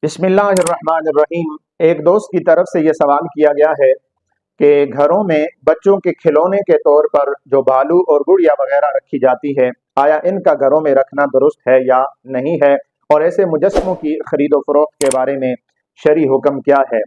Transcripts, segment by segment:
बिस्मिल्लाहिर्रहमानिर्रहीम। एक दोस्त की तरफ से ये सवाल किया गया है कि घरों में बच्चों के खिलौने के तौर पर जो बालू और गुड़िया वगैरह रखी जाती है, आया इनका घरों में रखना दुरुस्त है या नहीं है, और ऐसे मुजस्मों की खरीदो फरोख्त के बारे में शरई हुक्म क्या है।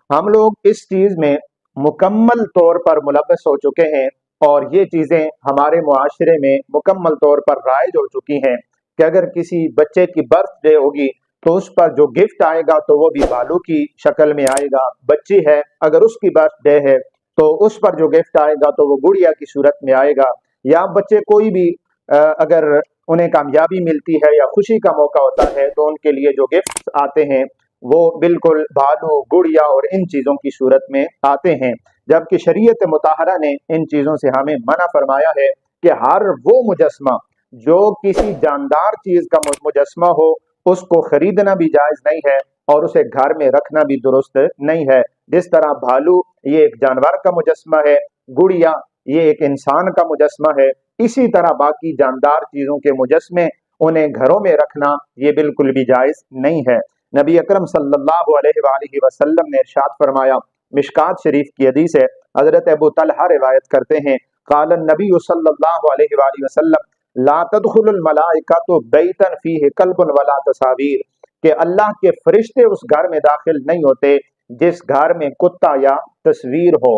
हम लोग इस चीज़ में मुकम्मल तौर पर मुलव्वस हो चुके हैं और ये चीज़ें हमारे मुआशरे में मुकम्मल तौर पर राइज हो चुकी हैं कि अगर किसी बच्चे की बर्थडे होगी तो उस पर जो गिफ्ट आएगा तो वो भी बालू की शक्ल में आएगा। बच्ची है, अगर उसकी बर्थडे है तो उस पर जो गिफ्ट आएगा तो वो गुड़िया की सूरत में आएगा। या बच्चे कोई भी अगर उन्हें कामयाबी मिलती है या खुशी का मौका होता है तो उनके लिए जो गिफ्ट आते हैं वो बिल्कुल भालू, गुड़िया और इन चीज़ों की सूरत में आते हैं। जबकि शरीयत मुताहरा ने इन चीज़ों से हमें मना फरमाया है कि हर वो मुजस्मा जो किसी जानदार चीज़ का मुजस्मा हो उसको खरीदना भी जायज़ नहीं है और उसे घर में रखना भी दुरुस्त नहीं है। जिस तरह भालू ये एक जानवर का मुजस्मा है, गुड़िया ये एक इंसान का मुजस्मा है, इसी तरह बाकी जानदार चीज़ों के मुजस्मे उन्हें घरों में रखना ये बिल्कुल भी जायज़ नहीं है। नबी अकरम सल्लल्लाहु अलैहि वसल्लम ने इरशाद फरमाया, मिशकात शरीफ की हदीस है, हजरत अबू तलहा रिवायत करते हैं, क़ाल नबी सल्लल्लाहु अलैहि वसल्लम ला तदखुलुल मलाइकातु बैतन फीहि कल्बुन वला तसावीर, कि अल्लाह के फरिश्ते उस घर में दाखिल नहीं होते जिस घर में कुत्ता या तस्वीर हो।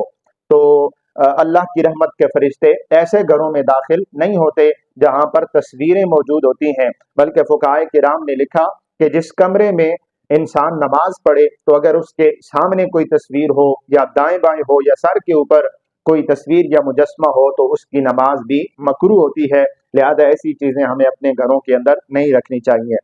तो अल्लाह की रहमत के फरिश्ते ऐसे घरों में दाखिल नहीं होते जहां पर तस्वीरें मौजूद होती हैं, बल्कि फुकाए किराम ने लिखा कि जिस कमरे में इंसान नमाज पढ़े तो अगर उसके सामने कोई तस्वीर हो या दाएं बाएं हो या सर के ऊपर कोई तस्वीर या मुजस्मा हो तो उसकी नमाज भी मकरूह होती है। लिहाजा ऐसी चीजें हमें अपने घरों के अंदर नहीं रखनी चाहिए।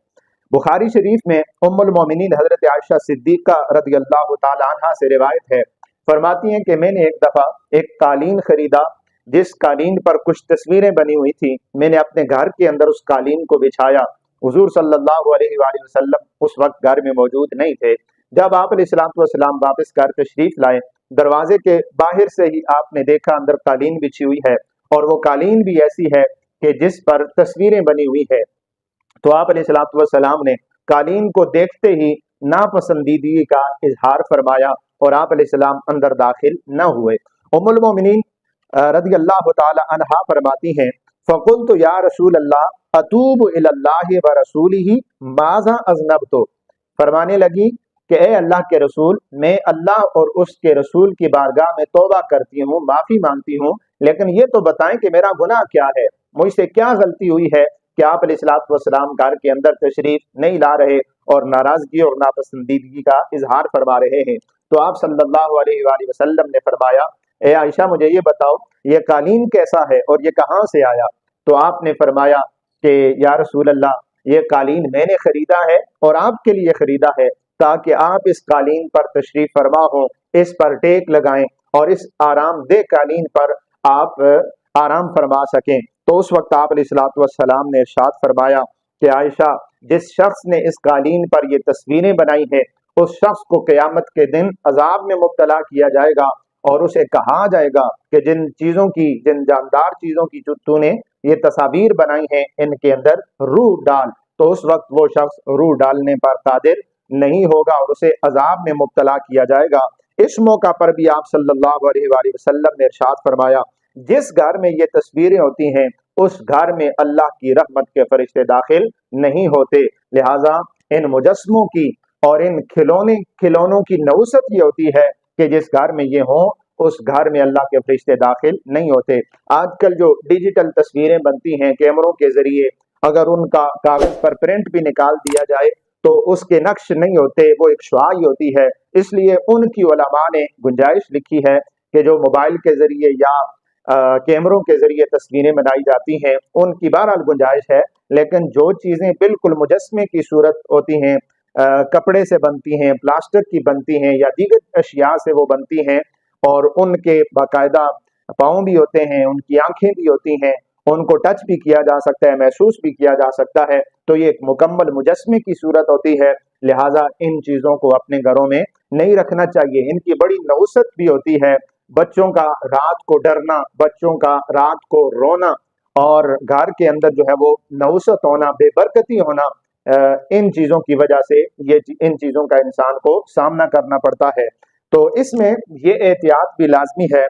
बुखारी शरीफ में उम्मुल मोमिनीन हजरत आयशा सिद्दीका रज़ियल्लाहु ताला अन्हा से रिवायत है, फरमाती हैं कि मैंने एक दफा एक कालीन खरीदा जिस कालीन पर कुछ तस्वीरें बनी हुई थी। मैंने अपने घर के अंदर उस कालीन को बिछाया। हुजूर सल्लल्लाहु अलैहि वसल्लम उस वक्त घर में मौजूद नहीं थे। जब आप अलैहिस्सलाम वापस घर तशरीफ लाए, दरवाजे के बाहर से ही आपने देखा अंदर कालीन बिछी हुई है और वो कालीन भी ऐसी है कि जिस पर तस्वीरें बनी हुई है। तो आप अलैहिस्सलाम ने कालीन को देखते ही नापसंदीदगी का इजहार फरमाया और आप अलैहिस्सलाम अंदर दाखिल न हुए। उम्मुल मोमिनीन रज़ियल्लाहु ताला अन्हा फरमाती हैं, फ़क़ुल्तु या रसूल अल्लाह अतूबु इलल्लाहि व रसूलिही माज़ा अज़नबतु, फरमाने लगी कि ए अल्लाह के रसूल, मैं अल्लाह और उसके रसूल की बारगाह में तौबा करती हूँ, माफ़ी मांगती हूँ, लेकिन ये तो बताएं कि मेरा गुनाह क्या है, मुझसे क्या गलती हुई है कि आप अलैहिस्सलाम घर के अंदर तशरीफ नहीं ला रहे और नाराजगी और नापसंदीदगी का इजहार फरमा रहे हैं। तो आप सल्लल्लाहु अलैहि वसल्लम ने फरमाया, ए आयशा मुझे ये बताओ ये कालीन कैसा है और ये कहाँ से आया। तो आपने फरमाया कि या रसूल अल्लाह, ये कालीन मैंने खरीदा है और आपके लिए खरीदा है ताकि आप इस कालीन पर तशरीफ फरमा हो, इस पर टेक लगाएं और इस आरामदेह कालीन पर आप आराम फरमा सकें। तो उस वक्त आप अलैहिस्सलाम ने इरशाद फरमाया कि आयशा, जिस शख्स ने इस कालीन पर ये तस्वीरें बनाई है उस शख्स को क़यामत के दिन अजाब में मुब्तला किया जाएगा और उसे कहा जाएगा कि जिन चीज़ों की, जिन जानदार चीज़ों की जो तूने ये तस्वीर बनाई हैं इनके अंदर रूह डाल। तो उस वक्त वो शख्स रूह डालने पर कादिर नहीं होगा और उसे अजाब में मुब्तला किया जाएगा। इस मौका पर भी आप सल्लल्लाहु अलैहि वसल्लम ने इरशाद फरमाया, जिस घर में ये तस्वीरें होती हैं उस घर में अल्लाह की रहमत के फरिश्ते दाखिल नहीं होते। लिहाजा इन मुजस्मों की और इन खिलौनों की नौसत ये होती है कि जिस घर में ये हो उस घर में अल्लाह के फरिश्ते दाखिल नहीं होते। आजकल जो डिजिटल तस्वीरें बनती हैं कैमरों के जरिए, अगर उनका कागज पर प्रिंट भी निकाल दिया जाए तो उसके नक्श नहीं होते, वो एक शुआई होती है। इसलिए उनकी उलमा ने गुंजाइश लिखी है कि जो मोबाइल के जरिए या कैमरों के जरिए तस्वीरें बनाई जाती हैं उनकी बहरहाल गुंजाइश है, लेकिन जो चीज़ें बिल्कुल मुजस्मे की सूरत होती हैं, कपड़े से बनती हैं, प्लास्टिक की बनती हैं या दीगर अशिया से वो बनती हैं और उनके बाकायदा पाँव भी होते हैं, उनकी आंखें भी होती हैं, उनको टच भी किया जा सकता है, महसूस भी किया जा सकता है, तो ये एक मुकम्मल मुजस्मे की सूरत होती है। लिहाजा इन चीज़ों को अपने घरों में नहीं रखना चाहिए। इनकी बड़ी नौसत भी होती है, बच्चों का रात को डरना, बच्चों का रात को रोना और घर के अंदर जो है वो नौसत होना, बेबरकती होना, इन चीज़ों की वजह से इन चीज़ों का इंसान को सामना करना पड़ता है। तो इसमें ये एहतियात भी लाजमी है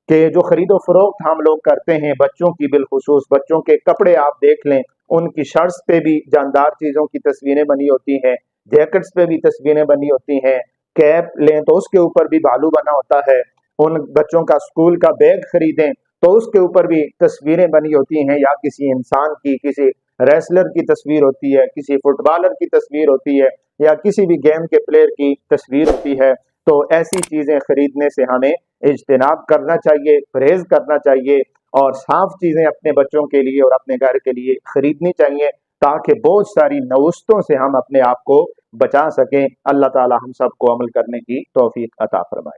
कि जो खरीदो फरोख्त हम लोग करते हैं बच्चों की, बिलखुसूस बच्चों के कपड़े आप देख लें, उनकी शर्ट्स पे भी जानदार चीज़ों की तस्वीरें बनी होती हैं, जैकेट्स पे भी तस्वीरें बनी होती हैं, कैप लें तो उसके ऊपर भी भालू बना होता है, उन बच्चों का स्कूल का बैग खरीदें तो उसके ऊपर भी तस्वीरें बनी होती हैं, या किसी इंसान की, किसी रेसलर की तस्वीर होती है, किसी फुटबॉलर की तस्वीर होती है, या किसी भी गेम के प्लेयर की तस्वीर होती है। तो ऐसी चीज़ें खरीदने से हमें इज्तिनाब करना चाहिए, परहेज करना चाहिए, और साफ चीज़ें अपने बच्चों के लिए और अपने घर के लिए खरीदनी चाहिए, ताकि बहुत सारी नवुस्तों से हम अपने आप को बचा सकें। अल्लाह ताला हम सबको अमल करने की तौफीक अता फरमाए।